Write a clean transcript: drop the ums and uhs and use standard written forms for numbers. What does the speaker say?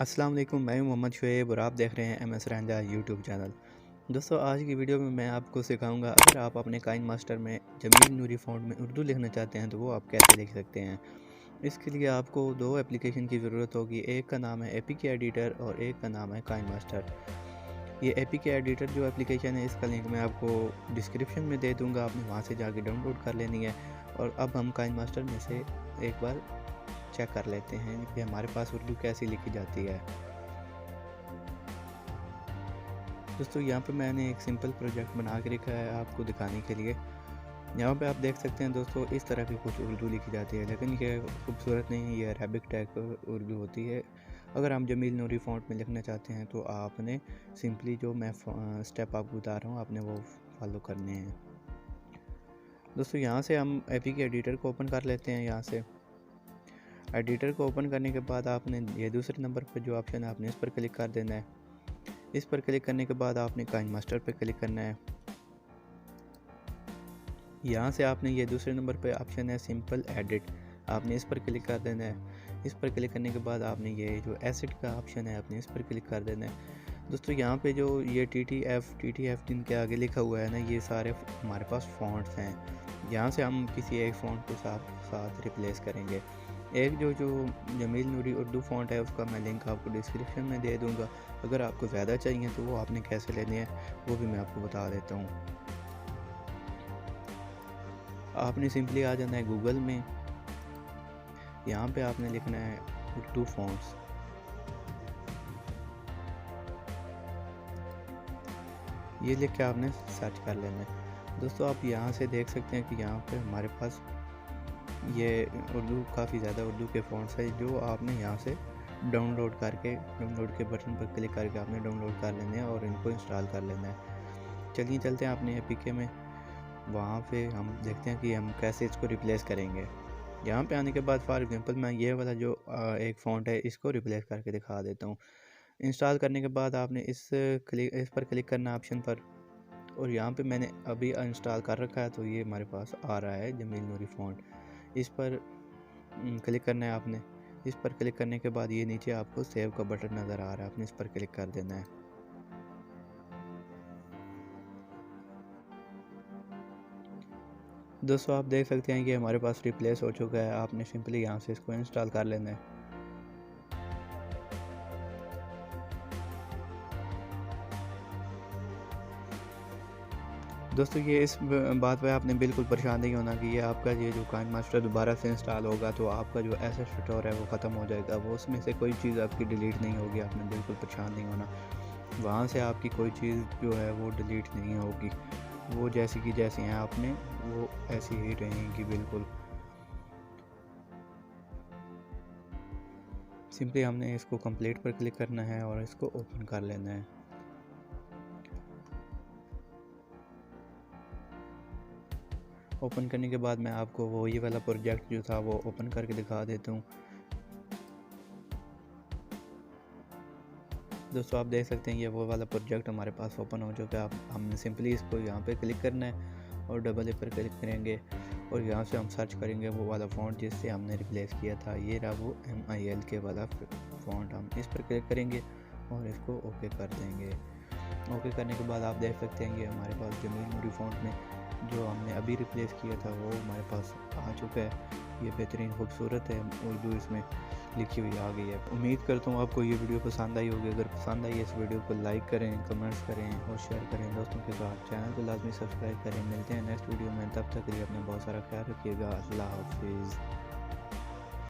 अस्सलाम वालेकुम, मैं हूं मोहम्मद शुएब और आप देख रहे हैं MS रंजा यूट्यूब चैनल। दोस्तों, आज की वीडियो में मैं आपको सिखाऊंगा अगर आप अपने काइन मास्टर में जमील नूरी फ़ॉन्ट में उर्दू लिखना चाहते हैं तो वो आप कैसे लिख सकते हैं। इसके लिए आपको दो एप्लीकेशन की ज़रूरत होगी। एक का नाम है APK एडिटर और एक का नाम है काइन मास्टर। ये APK एडिटर जो एप्लीकेशन है, इसका लिंक मैं आपको डिस्क्रिप्शन में दे दूँगा, आपने वहाँ से जाके डाउनलोड कर लेनी है। और अब हम काइन मास्टर में से एक बार चेक कर लेते हैं कि हमारे पास उर्दू कैसी लिखी जाती है। दोस्तों, यहाँ पे मैंने एक सिंपल प्रोजेक्ट बना के रखा है आपको दिखाने के लिए। यहाँ पे आप देख सकते हैं दोस्तों, इस तरह की कुछ उर्दू लिखी जाती है, लेकिन ये खूबसूरत नहीं है, ये अरबिक टाइप उर्दू होती है। अगर हम जमील नूरी फ़ॉन्ट में लिखना चाहते हैं तो आपने सिंपली जो मैं स्टेप आपको बता रहा हूँ, आपने वो फॉलो करने हैं। दोस्तों, यहाँ से हम APK एडिटर को ओपन कर लेते हैं। यहाँ से एडिटर को ओपन करने के बाद आपने ये दूसरे नंबर पर जो ऑप्शन है, आपने इस पर क्लिक कर देना है। इस पर क्लिक करने के बाद आपने काइन मास्टर पर क्लिक करना है। यहाँ से आपने ये दूसरे नंबर पे ऑप्शन है सिंपल एडिट, आपने इस पर क्लिक कर देना है। इस पर क्लिक करने के बाद आपने ये जो एसिड का ऑप्शन है, आपने इस पर क्लिक कर देना है। दोस्तों, यहाँ पे जो ये TTF जिनके आगे लिखा हुआ है ना, ये सारे हमारे पास फ़ॉन्ट्स हैं। यहाँ से हम किसी एक फ़ॉन्ट को साथ रिप्लेस करेंगे। एक जो जमील नूरी उर्दू फ़ॉन्ट है, उसका मैं लिंक आपको डिस्क्रिप्शन में दे दूँगा। अगर आपको ज़्यादा चाहिए तो वो आपने कैसे लेने हैं वो भी मैं आपको बता देता हूँ। आपने सिंपली आ जाना है गूगल में। यहाँ पे आपने लिखना है उर्दू फ़ॉन्ट्स। ये लिख के आपने सर्च कर लेना है। दोस्तों, आप यहाँ से देख सकते हैं कि यहाँ पे हमारे पास ये उर्दू काफ़ी ज़्यादा उर्दू के फ़ॉन्ट्स है, जो आपने यहाँ से डाउनलोड के बटन पर क्लिक करके आपने डाउनलोड कर लेने हैं और इनको इंस्टॉल कर लेना है। चलिए चलते हैं अपने APK में। वहाँ पे हम देखते हैं कि हम कैसे इसको रिप्लेस करेंगे। यहाँ पे आने के बाद फॉर एग्जांपल मैं ये वाला जो एक फ़ॉन्ट है, इसको रिप्लेस करके दिखा देता हूँ। इंस्टॉल करने के बाद आपने इस पर क्लिक करना ऑप्शन पर, और यहाँ पे मैंने अभी इंस्टॉल कर रखा है तो ये हमारे पास आ रहा है जमील नूरी फ़ॉन्ट। इस पर क्लिक करना है आपने। इस पर क्लिक करने के बाद ये नीचे आपको सेव का बटन नज़र आ रहा है, आपने इस पर क्लिक कर देना है। दोस्तों, आप देख सकते हैं कि हमारे पास रिप्लेस हो चुका है। आपने सिंपली यहाँ से इसको इंस्टॉल कर लेना है। दोस्तों, ये इस बात पे आपने बिल्कुल परेशान नहीं होना कि ये आपका ये जो काइन मास्टर दोबारा से इंस्टॉल होगा तो आपका जो एसेट स्टोर है वो ख़त्म हो जाएगा, वो उसमें से कोई चीज़ आपकी डिलीट नहीं होगी। आपने बिल्कुल परेशान नहीं होना, वहाँ से आपकी कोई चीज़ जो है वो डिलीट नहीं होगी। वो जैसी की जैसी हैं आपने वो ऐसी ही रहेंगी बिल्कुल। सिंपली हमने इसको कंप्लीट पर क्लिक करना है और इसको ओपन कर लेना है। ओपन करने के बाद मैं आपको वो ये वाला प्रोजेक्ट जो था वो ओपन करके दिखा देता हूँ। दोस्तों, आप देख सकते हैं ये वो वाला प्रोजेक्ट हमारे पास ओपन हो चुका है। हमने सिंपली इसको यहाँ पे क्लिक करना है और डबल ए पर क्लिक करेंगे और यहाँ से हम सर्च करेंगे वो वाला फ़ॉन्ट जिससे हमने रिप्लेस किया था। ये रहा वो MILK वाला फ़ॉन्ट। हम इस पर क्लिक करेंगे और इसको ओके कर देंगे। ओके करने के बाद आप देख सकते हैं ये हमारे पास जमील नूरी फ़ॉन्ट में जो हमने अभी रिप्लेस किया था वो हमारे पास आ चुका है। ये बेहतरीन खूबसूरत है, उर्दू इसमें लिखी हुई आ गई है। उम्मीद करता हूँ आपको ये वीडियो पसंद आई होगी। अगर पसंद आई इस वीडियो को लाइक करें, कमेंट्स करें और शेयर करें दोस्तों के साथ। चैनल को लाजमी सब्सक्राइब करें। मिलते हैं नेक्स्ट वीडियो में, तब तक के लिए अपना बहुत सारा ख्याल रखिएगा। अल्लाह हाफिज़।